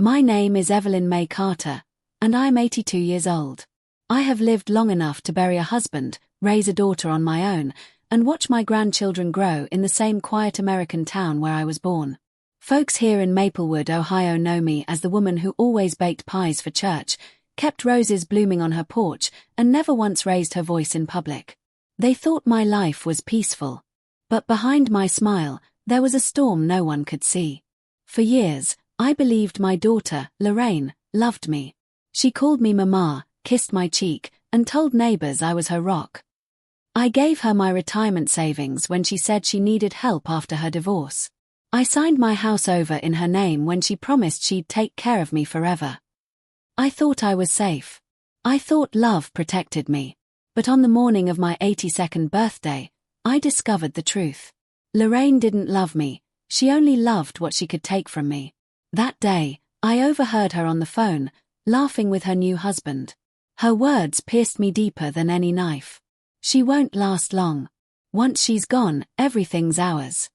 My name is Evelyn Mae Carter, and I'm 82 years old. I have lived long enough to bury a husband, raise a daughter on my own, and watch my grandchildren grow in the same quiet American town where I was born. Folks here in Maplewood, Ohio know me as the woman who always baked pies for church, kept roses blooming on her porch, and never once raised her voice in public. They thought my life was peaceful. But behind my smile, there was a storm no one could see. For years, I believed my daughter, Lorraine, loved me. She called me Mama, kissed my cheek, and told neighbors I was her rock. I gave her my retirement savings when she said she needed help after her divorce. I signed my house over in her name when she promised she'd take care of me forever. I thought I was safe. I thought love protected me. But on the morning of my 82nd birthday, I discovered the truth. Lorraine didn't love me, she only loved what she could take from me. That day, I overheard her on the phone, laughing with her new husband. Her words pierced me deeper than any knife. She won't last long. Once she's gone, everything's ours.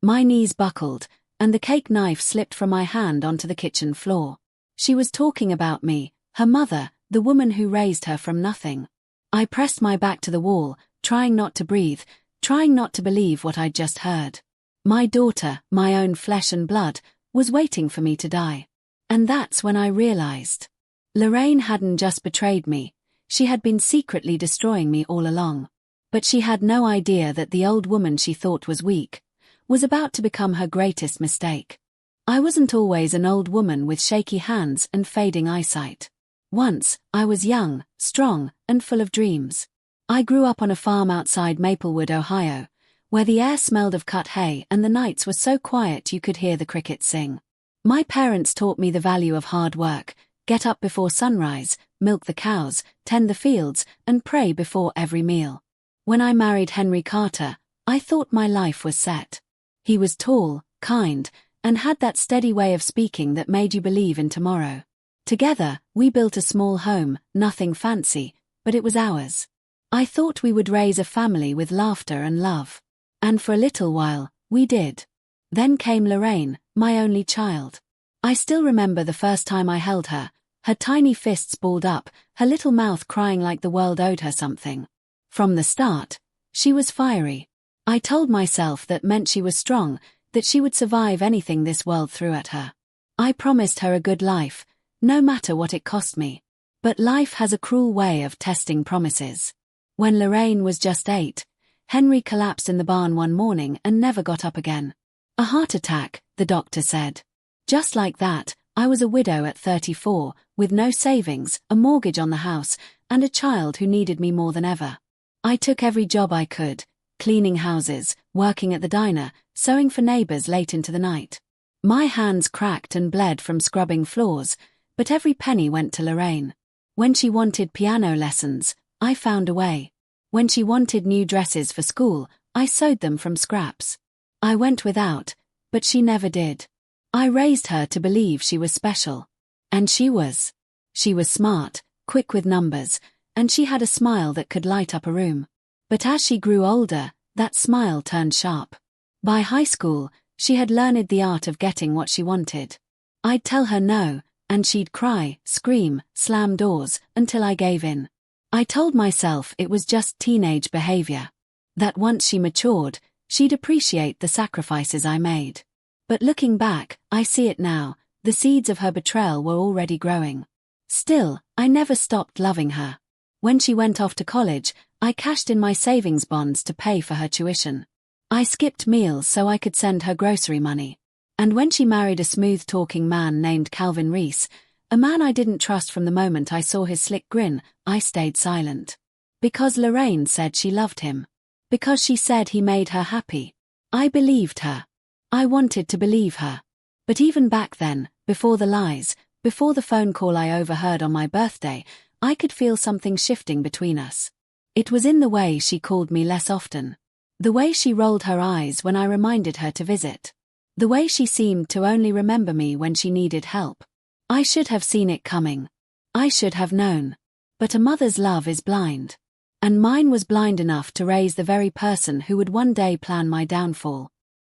My knees buckled, and the cake knife slipped from my hand onto the kitchen floor. She was talking about me, her mother, the woman who raised her from nothing. I pressed my back to the wall, trying not to breathe, trying not to believe what I'd just heard. My daughter, my own flesh and blood, was waiting for me to die. And that's when I realized. Lorraine hadn't just betrayed me, she had been secretly destroying me all along. But she had no idea that the old woman she thought was weak was about to become her greatest mistake. I wasn't always an old woman with shaky hands and fading eyesight. Once, I was young, strong, and full of dreams. I grew up on a farm outside Maplewood, Ohio, where the air smelled of cut hay and the nights were so quiet you could hear the crickets sing. My parents taught me the value of hard work, get up before sunrise, milk the cows, tend the fields, and pray before every meal. When I married Henry Carter, I thought my life was set. He was tall, kind, and had that steady way of speaking that made you believe in tomorrow. Together, we built a small home, nothing fancy, but it was ours. I thought we would raise a family with laughter and love. And for a little while, we did. Then came Lorraine, my only child. I still remember the first time I held her, her tiny fists balled up, her little mouth crying like the world owed her something. From the start, she was fiery. I told myself that meant she was strong, that she would survive anything this world threw at her. I promised her a good life, no matter what it cost me. But life has a cruel way of testing promises. When Lorraine was just 8, Henry collapsed in the barn one morning and never got up again. A heart attack, the doctor said. Just like that, I was a widow at 34, with no savings, a mortgage on the house, and a child who needed me more than ever. I took every job I could, cleaning houses, working at the diner, sewing for neighbors late into the night. My hands cracked and bled from scrubbing floors, but every penny went to Lorraine. When she wanted piano lessons, I found a way. When she wanted new dresses for school, I sewed them from scraps. I went without, but she never did. I raised her to believe she was special. And she was. She was smart, quick with numbers, and she had a smile that could light up a room. But as she grew older, that smile turned sharp. By high school, she had learned the art of getting what she wanted. I'd tell her no, and she'd cry, scream, slam doors, until I gave in. I told myself it was just teenage behavior. That once she matured, she'd appreciate the sacrifices I made. But looking back, I see it now, the seeds of her betrayal were already growing. Still, I never stopped loving her. When she went off to college, I cashed in my savings bonds to pay for her tuition. I skipped meals so I could send her grocery money. And when she married a smooth-talking man named Calvin Reese, a man I didn't trust from the moment I saw his slick grin, I stayed silent. Because Lorraine said she loved him. Because she said he made her happy. I believed her. I wanted to believe her. But even back then, before the lies, before the phone call I overheard on my birthday, I could feel something shifting between us. It was in the way she called me less often. The way she rolled her eyes when I reminded her to visit. The way she seemed to only remember me when she needed help. I should have seen it coming. I should have known. But a mother's love is blind. And mine was blind enough to raise the very person who would one day plan my downfall.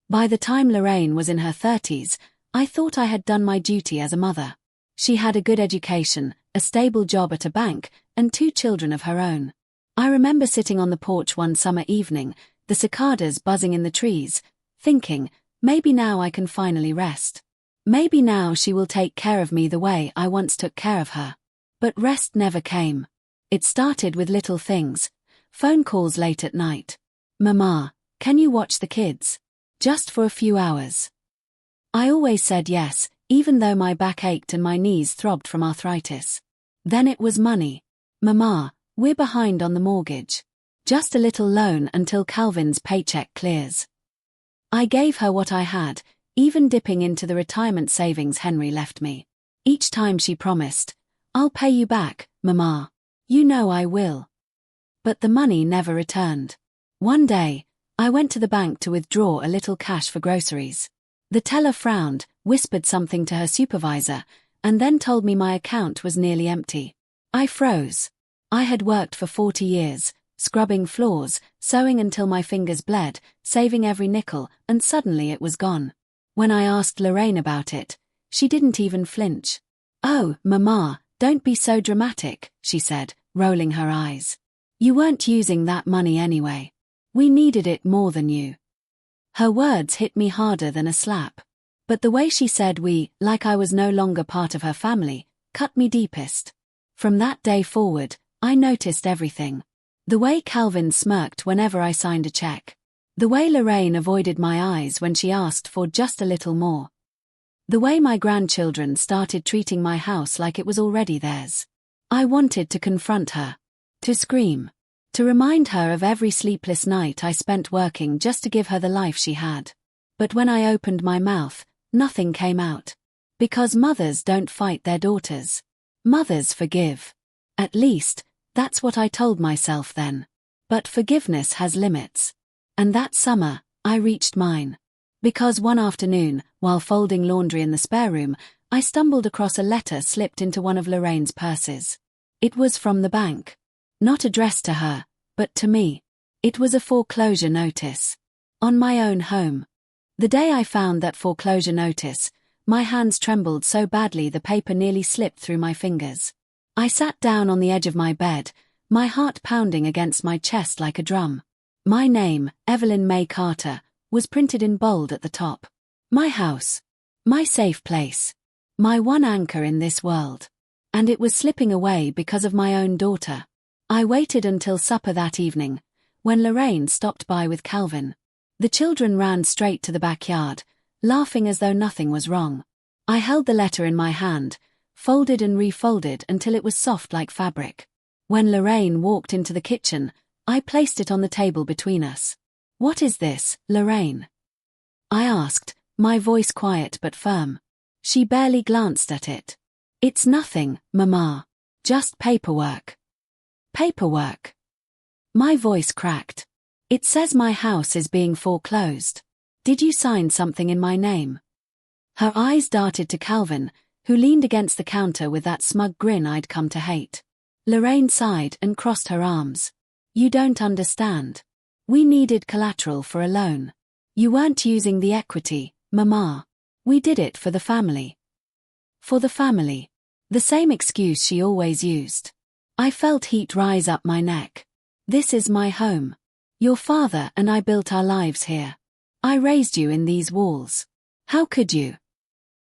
By the time Lorraine was in her 30s, I thought I had done my duty as a mother. She had a good education, a stable job at a bank, and 2 children of her own. I remember sitting on the porch one summer evening, the cicadas buzzing in the trees, thinking, maybe now I can finally rest. Maybe now she will take care of me the way I once took care of her. But rest never came. It started with little things. Phone calls late at night. "Mama, can you watch the kids? Just for a few hours?" I always said yes, even though my back ached and my knees throbbed from arthritis. Then it was money. "Mama, we're behind on the mortgage. Just a little loan until Calvin's paycheck clears." I gave her what I had, even dipping into the retirement savings Henry left me. Each time she promised, "I'll pay you back, Mama. You know I will." But the money never returned. One day, I went to the bank to withdraw a little cash for groceries. The teller frowned, whispered something to her supervisor, and then told me my account was nearly empty. I froze. I had worked for 40 years, scrubbing floors, sewing until my fingers bled, saving every nickel, and suddenly it was gone. When I asked Lorraine about it, she didn't even flinch. "Oh, Mama, don't be so dramatic," she said, rolling her eyes. "You weren't using that money anyway. We needed it more than you." Her words hit me harder than a slap. But the way she said we, like I was no longer part of her family, cut me deepest. From that day forward, I noticed everything. The way Calvin smirked whenever I signed a check. The way Lorraine avoided my eyes when she asked for just a little more. The way my grandchildren started treating my house like it was already theirs. I wanted to confront her. To scream. To remind her of every sleepless night I spent working just to give her the life she had. But when I opened my mouth, nothing came out. Because mothers don't fight their daughters. Mothers forgive. At least, that's what I told myself then. But forgiveness has limits. And that summer, I reached mine. Because one afternoon, while folding laundry in the spare room, I stumbled across a letter slipped into one of Lorraine's purses. It was from the bank. Not addressed to her, but to me. It was a foreclosure notice. On my own home. The day I found that foreclosure notice, my hands trembled so badly the paper nearly slipped through my fingers. I sat down on the edge of my bed, my heart pounding against my chest like a drum. My name, Evelyn Mae Carter, was printed in bold at the top. My house. My safe place. My one anchor in this world. And it was slipping away because of my own daughter. I waited until supper that evening, when Lorraine stopped by with Calvin. The children ran straight to the backyard, laughing as though nothing was wrong. I held the letter in my hand, folded and refolded until it was soft like fabric. When Lorraine walked into the kitchen, I placed it on the table between us. "What is this, Lorraine?" I asked, my voice quiet but firm. She barely glanced at it. "It's nothing, Mama. Just paperwork." "Paperwork?" My voice cracked. "It says my house is being foreclosed. Did you sign something in my name?" Her eyes darted to Calvin, who leaned against the counter with that smug grin I'd come to hate. Lorraine sighed and crossed her arms. "You don't understand. We needed collateral for a loan. You weren't using the equity, Mama. We did it for the family." For the family. The same excuse she always used. I felt heat rise up my neck. "This is my home. Your father and I built our lives here. I raised you in these walls. How could you?"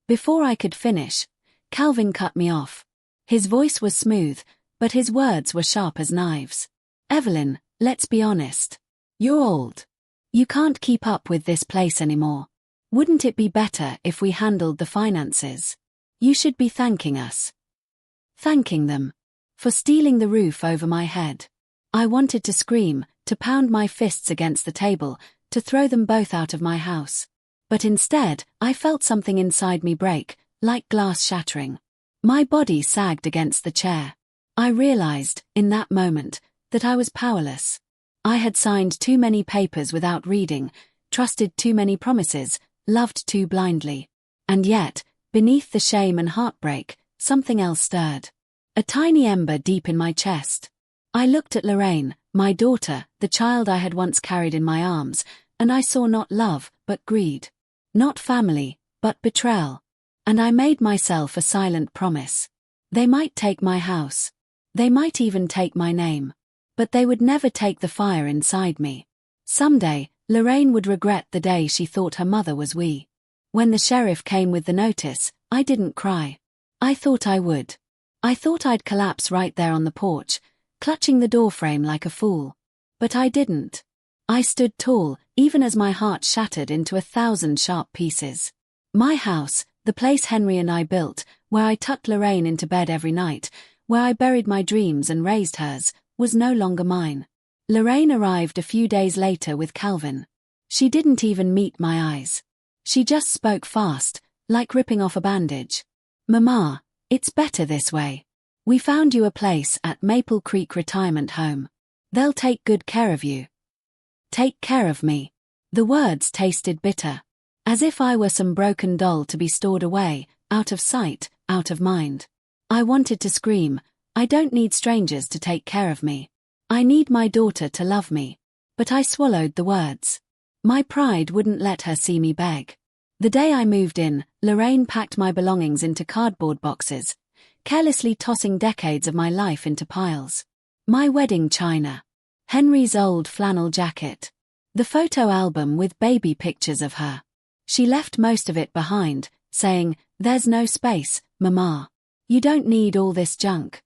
Before I could finish, Calvin cut me off. His voice was smooth, but his words were sharp as knives. "Evelyn, let's be honest. You're old. You can't keep up with this place anymore. Wouldn't it be better if we handled the finances? You should be thanking us." Thanking them. For stealing the roof over my head. I wanted to scream, to pound my fists against the table, to throw them both out of my house. But instead, I felt something inside me break, like glass shattering. My body sagged against the chair. I realized, in that moment, that I was powerless. I had signed too many papers without reading, trusted too many promises, loved too blindly. And yet, beneath the shame and heartbreak, something else stirred. A tiny ember deep in my chest. I looked at Lorraine, my daughter, the child I had once carried in my arms, and I saw not love, but greed. Not family, but betrayal. And I made myself a silent promise. They might take my house. They might even take my name. But they would never take the fire inside me. Someday, Lorraine would regret the day she thought her mother was we. When the sheriff came with the notice, I didn't cry. I thought I would. I thought I'd collapse right there on the porch, clutching the doorframe like a fool. But I didn't. I stood tall, even as my heart shattered into 1,000 sharp pieces. My house, the place Henry and I built, where I tucked Lorraine into bed every night, where I buried my dreams and raised hers, was no longer mine. Lorraine arrived a few days later with Calvin. She didn't even meet my eyes. She just spoke fast, like ripping off a bandage. "Mama, it's better this way. We found you a place at Maple Creek Retirement Home. They'll take good care of you." Take care of me. The words tasted bitter. As if I were some broken doll to be stored away, out of sight, out of mind. I wanted to scream, "I don't need strangers to take care of me. I need my daughter to love me." But I swallowed the words. My pride wouldn't let her see me beg. The day I moved in, Lorraine packed my belongings into cardboard boxes, carelessly tossing decades of my life into piles. My wedding china. Henry's old flannel jacket. The photo album with baby pictures of her. She left most of it behind, saying, "There's no space, Mama. You don't need all this junk."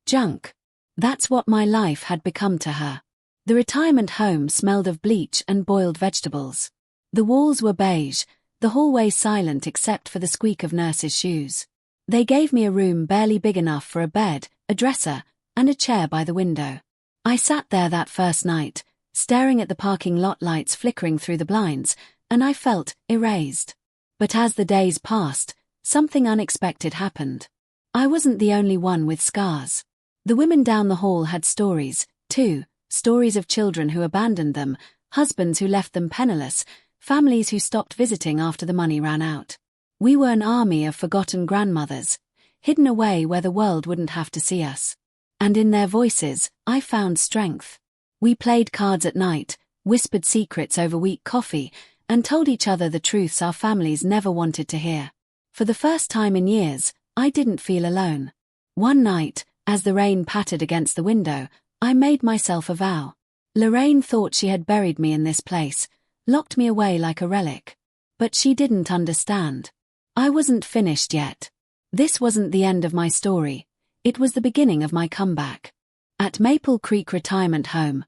Junk. That's what my life had become to her. The retirement home smelled of bleach and boiled vegetables. The walls were beige, the hallway silent except for the squeak of nurses' shoes. They gave me a room barely big enough for a bed, a dresser, and a chair by the window. I sat there that first night, staring at the parking lot lights flickering through the blinds, and I felt erased. But as the days passed, something unexpected happened. I wasn't the only one with scars. The women down the hall had stories, too, stories of children who abandoned them, husbands who left them penniless, families who stopped visiting after the money ran out. We were an army of forgotten grandmothers, hidden away where the world wouldn't have to see us. And in their voices, I found strength. We played cards at night, whispered secrets over weak coffee, and told each other the truths our families never wanted to hear. For the first time in years, I didn't feel alone. One night, as the rain pattered against the window, I made myself a vow. Lorraine thought she had buried me in this place, locked me away like a relic. But she didn't understand. I wasn't finished yet. This wasn't the end of my story. It was the beginning of my comeback. At Maple Creek Retirement Home,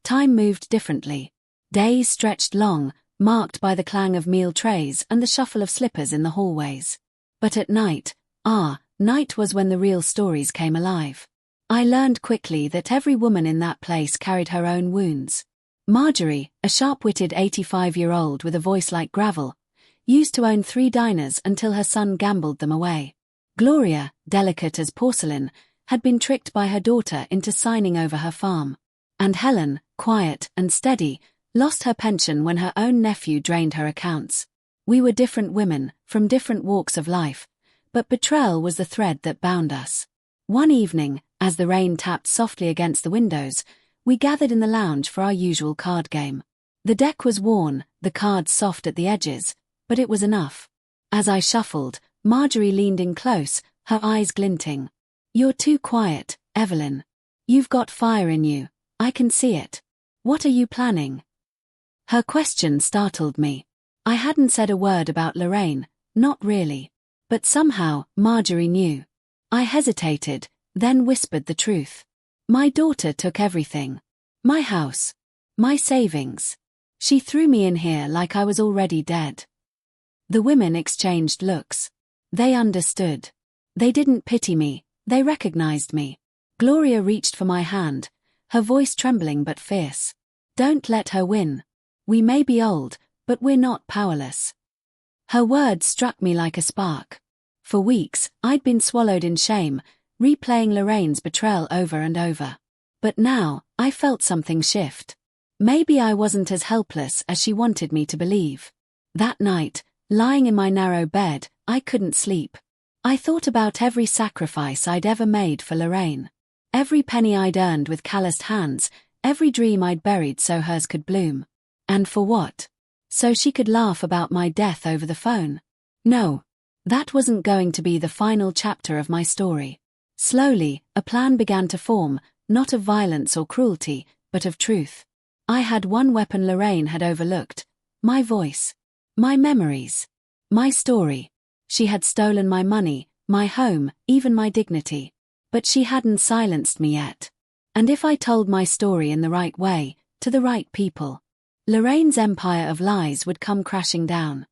time moved differently. Days stretched long, marked by the clang of meal trays and the shuffle of slippers in the hallways. But at night, night was when the real stories came alive. I learned quickly that every woman in that place carried her own wounds. Marjorie, a sharp-witted 85-year-old with a voice like gravel, used to own 3 diners until her son gambled them away. Gloria, delicate as porcelain, had been tricked by her daughter into signing over her farm. And Helen, quiet and steady, lost her pension when her own nephew drained her accounts. We were different women, from different walks of life, but betrayal was the thread that bound us. One evening, as the rain tapped softly against the windows, we gathered in the lounge for our usual card game. The deck was worn, the cards soft at the edges, but it was enough. As I shuffled, Marjorie leaned in close, her eyes glinting. "You're too quiet, Evelyn. You've got fire in you, I can see it. What are you planning?" Her question startled me. I hadn't said a word about Lorraine, not really. But somehow, Marjorie knew. I hesitated, then whispered the truth. "My daughter took everything. My house. My savings. She threw me in here like I was already dead." The women exchanged looks. They understood. They didn't pity me, they recognized me. Gloria reached for my hand, her voice trembling but fierce. "Don't let her win. We may be old, but we're not powerless." Her words struck me like a spark. For weeks, I'd been swallowed in shame, replaying Lorraine's betrayal over and over. But now, I felt something shift. Maybe I wasn't as helpless as she wanted me to believe. That night, lying in my narrow bed, I couldn't sleep. I thought about every sacrifice I'd ever made for Lorraine. Every penny I'd earned with calloused hands, every dream I'd buried so hers could bloom. And for what? So she could laugh about my death over the phone? No. That wasn't going to be the final chapter of my story. Slowly, a plan began to form, not of violence or cruelty, but of truth. I had one weapon Lorraine had overlooked: my voice. My memories. My story. She had stolen my money, my home, even my dignity. But she hadn't silenced me yet. And if I told my story in the right way, to the right people, Lorraine's empire of lies would come crashing down.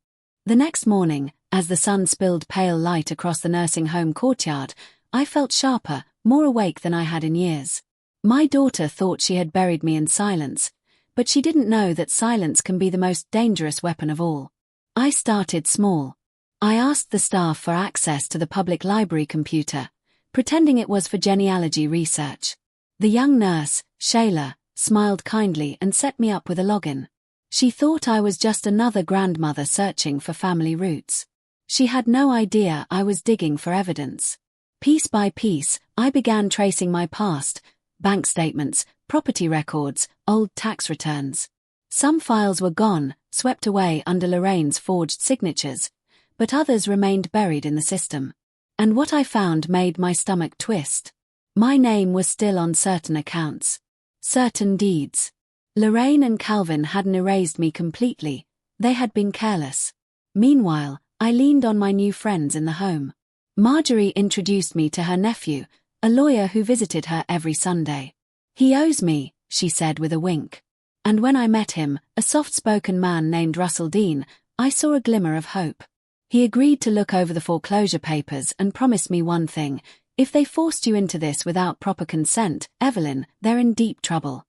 The next morning, as the sun spilled pale light across the nursing home courtyard, I felt sharper, more awake than I had in years. My daughter thought she had buried me in silence, but she didn't know that silence can be the most dangerous weapon of all. I started small. I asked the staff for access to the public library computer, pretending it was for genealogy research. The young nurse, Shayla, smiled kindly and set me up with a login. She thought I was just another grandmother searching for family roots. She had no idea I was digging for evidence. Piece by piece, I began tracing my past: bank statements, property records, old tax returns. Some files were gone, swept away under Lorraine's forged signatures, but others remained buried in the system. And what I found made my stomach twist. My name was still on certain accounts. Certain deeds. Lorraine and Calvin hadn't erased me completely, they had been careless. Meanwhile, I leaned on my new friends in the home. Marjorie introduced me to her nephew, a lawyer who visited her every Sunday. "He owes me," she said with a wink. And when I met him, a soft-spoken man named Russell Dean, I saw a glimmer of hope. He agreed to look over the foreclosure papers and promised me one thing: if they forced you into this without proper consent, Evelyn, they're in deep trouble.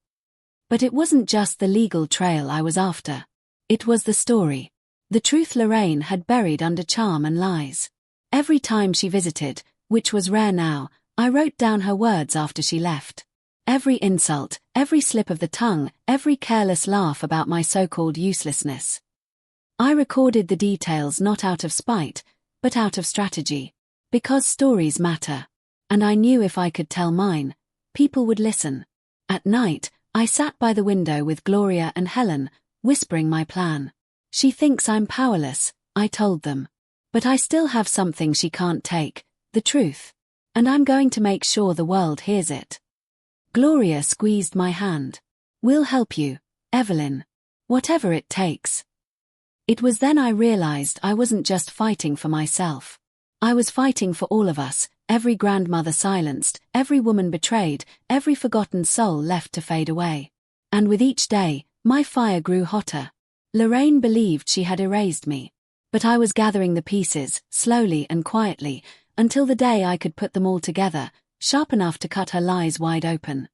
But it wasn't just the legal trail I was after. It was the story. The truth Lorraine had buried under charm and lies. Every time she visited, which was rare now, I wrote down her words after she left. Every insult, every slip of the tongue, every careless laugh about my so-called uselessness. I recorded the details not out of spite, but out of strategy. Because stories matter. And I knew if I could tell mine, people would listen. At night, I sat by the window with Gloria and Helen, whispering my plan. "She thinks I'm powerless," I told them. "But I still have something she can't take, the truth. And I'm going to make sure the world hears it." Gloria squeezed my hand. "We'll help you, Evelyn. Whatever it takes." It was then I realized I wasn't just fighting for myself. I was fighting for all of us, every grandmother silenced, every woman betrayed, every forgotten soul left to fade away. And with each day, my fire grew hotter. Lorraine believed she had erased me. But I was gathering the pieces, slowly and quietly, until the day I could put them all together, sharp enough to cut her lies wide open.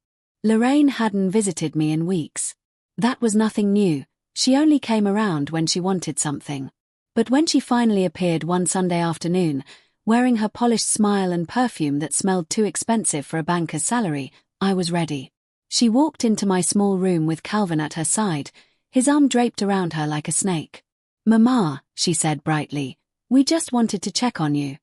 Lorraine hadn't visited me in weeks. That was nothing new, she only came around when she wanted something. But when she finally appeared one Sunday afternoon, wearing her polished smile and perfume that smelled too expensive for a banker's salary, I was ready. She walked into my small room with Calvin at her side, his arm draped around her like a snake. "Mama," she said brightly, "we just wanted to check on you."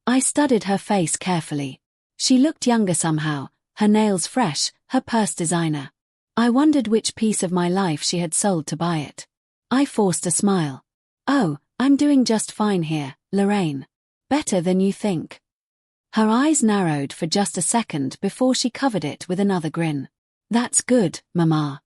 I studied her face carefully. She looked younger somehow, her nails fresh, her purse designer. I wondered which piece of my life she had sold to buy it. I forced a smile. "Oh, I'm doing just fine here, Lorraine. Better than you think." Her eyes narrowed for just a second before she covered it with another grin. "That's good, Mama."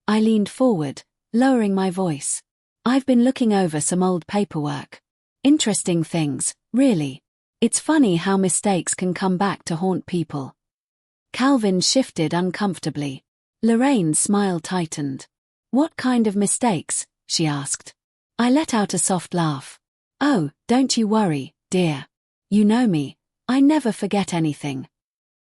I leaned forward, lowering my voice. "I've been looking over some old paperwork. Interesting things, really. It's funny how mistakes can come back to haunt people." Calvin shifted uncomfortably. Lorraine's smile tightened. "What kind of mistakes?" she asked. I let out a soft laugh. "Oh, don't you worry, dear. You know me, I never forget anything."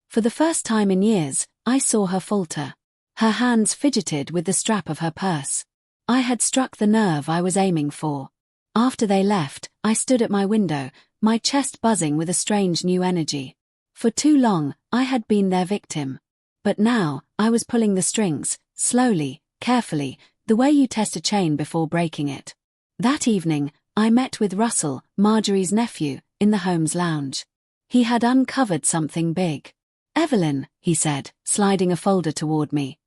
For the first time in years, I saw her falter. Her hands fidgeted with the strap of her purse. I had struck the nerve I was aiming for. After they left, I stood at my window, my chest buzzing with a strange new energy. For too long, I had been their victim. But now, I was pulling the strings, slowly, carefully, the way you test a chain before breaking it. That evening, I met with Russell, Marjorie's nephew, in the home's lounge. He had uncovered something big. "Evelyn," he said, sliding a folder toward me,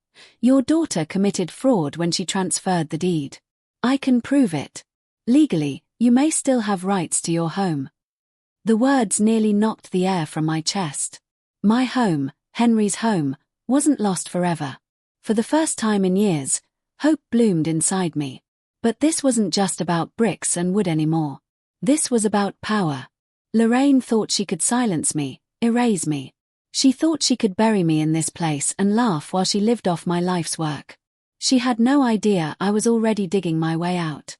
"your daughter committed fraud when she transferred the deed. I can prove it. Legally, You may still have rights to your home. The words nearly knocked the air from my chest. My home, Henry's home, wasn't lost forever. For the first time in years, hope bloomed inside me. But this wasn't just about bricks and wood anymore. This was about power. Lorraine thought she could silence me, erase me. She thought she could bury me in this place and laugh while she lived off my life's work. She had no idea I was already digging my way out.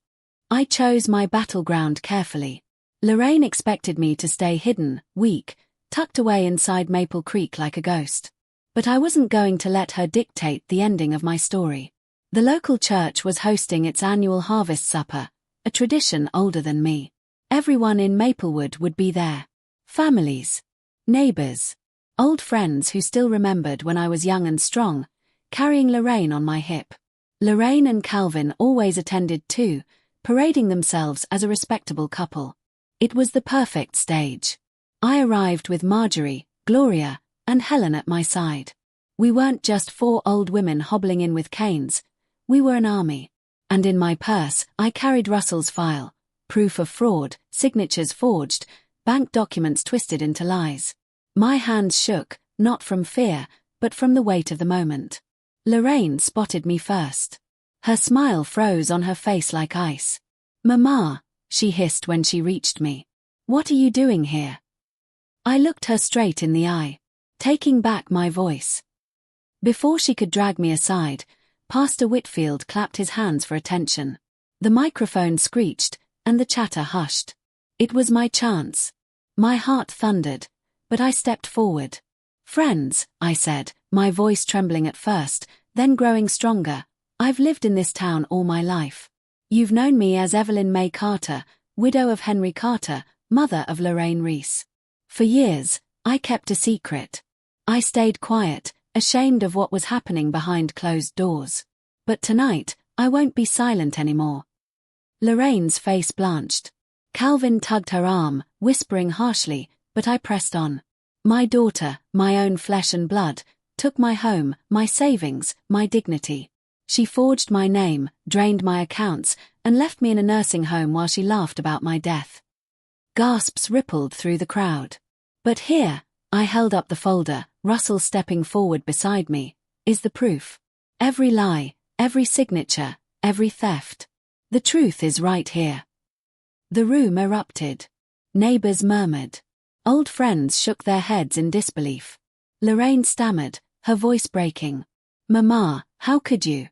I chose my battleground carefully. Lorraine expected me to stay hidden, weak, tucked away inside Maple Creek like a ghost. But I wasn't going to let her dictate the ending of my story. The local church was hosting its annual harvest supper, a tradition older than me. Everyone in Maplewood would be there. Families, neighbors, old friends who still remembered when I was young and strong, carrying Lorraine on my hip. Lorraine and Calvin always attended too, parading themselves as a respectable couple. It was the perfect stage. I arrived with Marjorie, Gloria, and Helen at my side. We weren't just 4 old women hobbling in with canes, we were an army. And in my purse, I carried Russell's file, proof of fraud, signatures forged, bank documents twisted into lies. My hands shook, not from fear, but from the weight of the moment. Lorraine spotted me first. Her smile froze on her face like ice. "Mama," she hissed when she reached me. "What are you doing here?" I looked her straight in the eye, taking back my voice. Before she could drag me aside, Pastor Whitfield clapped his hands for attention. The microphone screeched, and the chatter hushed. It was my chance. My heart thundered, but I stepped forward. "Friends," I said, my voice trembling at first, then growing stronger, "I've lived in this town all my life. You've known me as Evelyn Mae Carter, widow of Henry Carter, mother of Lorraine Reese. For years, I kept a secret. I stayed quiet, ashamed of what was happening behind closed doors. But tonight, I won't be silent anymore." Lorraine's face blanched. Calvin tugged her arm, whispering harshly, but I pressed on. "My daughter, my own flesh and blood, took my home, my savings, my dignity. She forged my name, drained my accounts, and left me in a nursing home while she laughed about my death." Gasps rippled through the crowd. "But here," I held up the folder, Russell stepping forward beside me, "is the proof. Every lie, every signature, every theft. The truth is right here." The room erupted. Neighbors murmured. Old friends shook their heads in disbelief. Lorraine stammered, her voice breaking. "Mama, how could you?"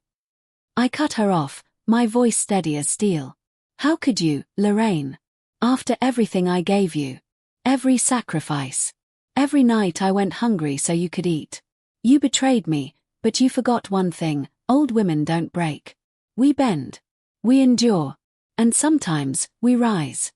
I cut her off, my voice steady as steel. "How could you, Lorraine? After everything I gave you. Every sacrifice. Every night I went hungry so you could eat. You betrayed me, but you forgot one thing: old women don't break. We bend. We endure. And sometimes, we rise."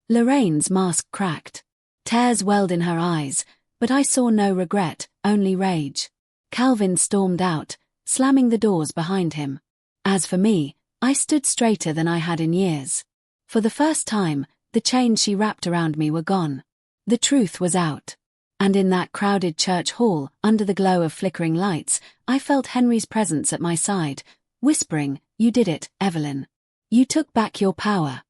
Lorraine's mask cracked. Tears welled in her eyes, but I saw no regret, only rage. Calvin stormed out, slamming the doors behind him. As for me, I stood straighter than I had in years. For the first time, the chains she wrapped around me were gone. The truth was out. And in that crowded church hall, under the glow of flickering lights, I felt Henry's presence at my side, whispering, "You did it, Evelyn. You took back your power."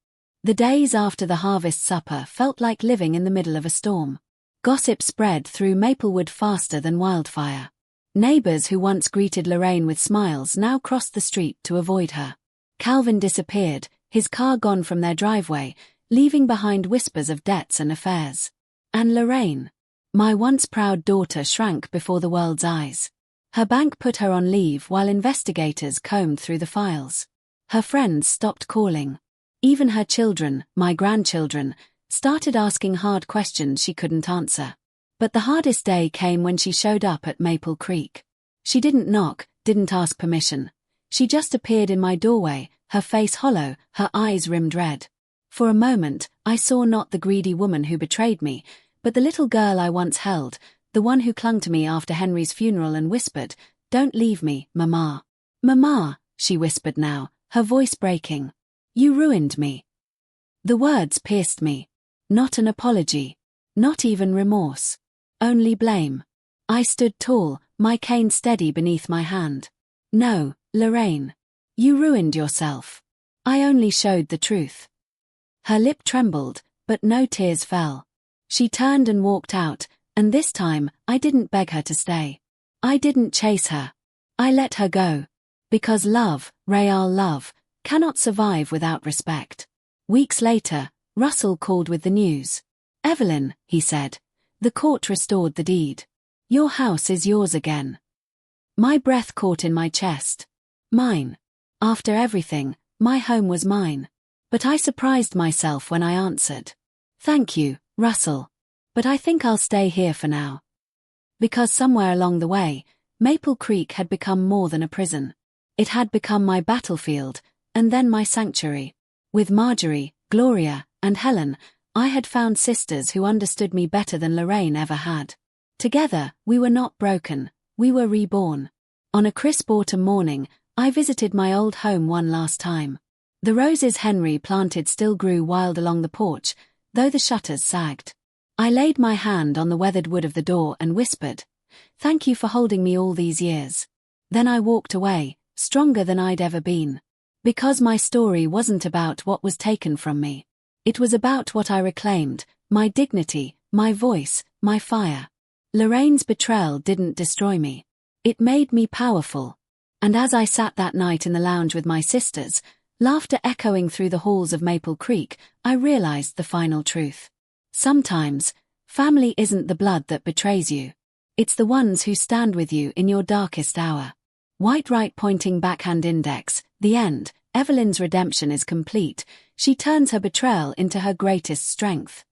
The days after the harvest supper felt like living in the middle of a storm. Gossip spread through Maplewood faster than wildfire. Neighbors who once greeted Lorraine with smiles now crossed the street to avoid her. Calvin disappeared, his car gone from their driveway, leaving behind whispers of debts and affairs. And Lorraine, my once proud daughter, shrank before the world's eyes. Her bank put her on leave while investigators combed through the files. Her friends stopped calling. Even her children, my grandchildren, started asking hard questions she couldn't answer. But the hardest day came when she showed up at Maple Creek. She didn't knock, didn't ask permission. She just appeared in my doorway, her face hollow, her eyes rimmed red. For a moment, I saw not the greedy woman who betrayed me, but the little girl I once held, the one who clung to me after Henry's funeral and whispered, "Don't leave me, Mama." "Mama," she whispered now, her voice breaking. "You ruined me." The words pierced me. Not an apology. Not even remorse. Only blame. I stood tall, my cane steady beneath my hand. "No, Lorraine. You ruined yourself. I only showed the truth." Her lip trembled, but no tears fell. She turned and walked out, and this time, I didn't beg her to stay. I didn't chase her. I let her go. Because love, real love, cannot survive without respect. Weeks later, Russell called with the news. "Evelyn," he said, "the court restored the deed. Your house is yours again." My breath caught in my chest. Mine. After everything, my home was mine. But I surprised myself when I answered. "Thank you, Russell. But I think I'll stay here for now." Because somewhere along the way, Maple Creek had become more than a prison. It had become my battlefield, and then my sanctuary. With Marjorie, Gloria, and Helen, I had found sisters who understood me better than Lorraine ever had. Together, we were not broken, we were reborn. On a crisp autumn morning, I visited my old home one last time. The roses Henry planted still grew wild along the porch, though the shutters sagged. I laid my hand on the weathered wood of the door and whispered, "Thank you for holding me all these years." Then I walked away, stronger than I'd ever been. Because my story wasn't about what was taken from me. It was about what I reclaimed, my dignity, my voice, my fire. Lorraine's betrayal didn't destroy me. It made me powerful. And as I sat that night in the lounge with my sisters, laughter echoing through the halls of Maple Creek, I realized the final truth. Sometimes, family isn't the blood that betrays you. It's the ones who stand with you in your darkest hour. White right pointing backhand index, the end. Evelyn's redemption is complete. She turns her betrayal into her greatest strength.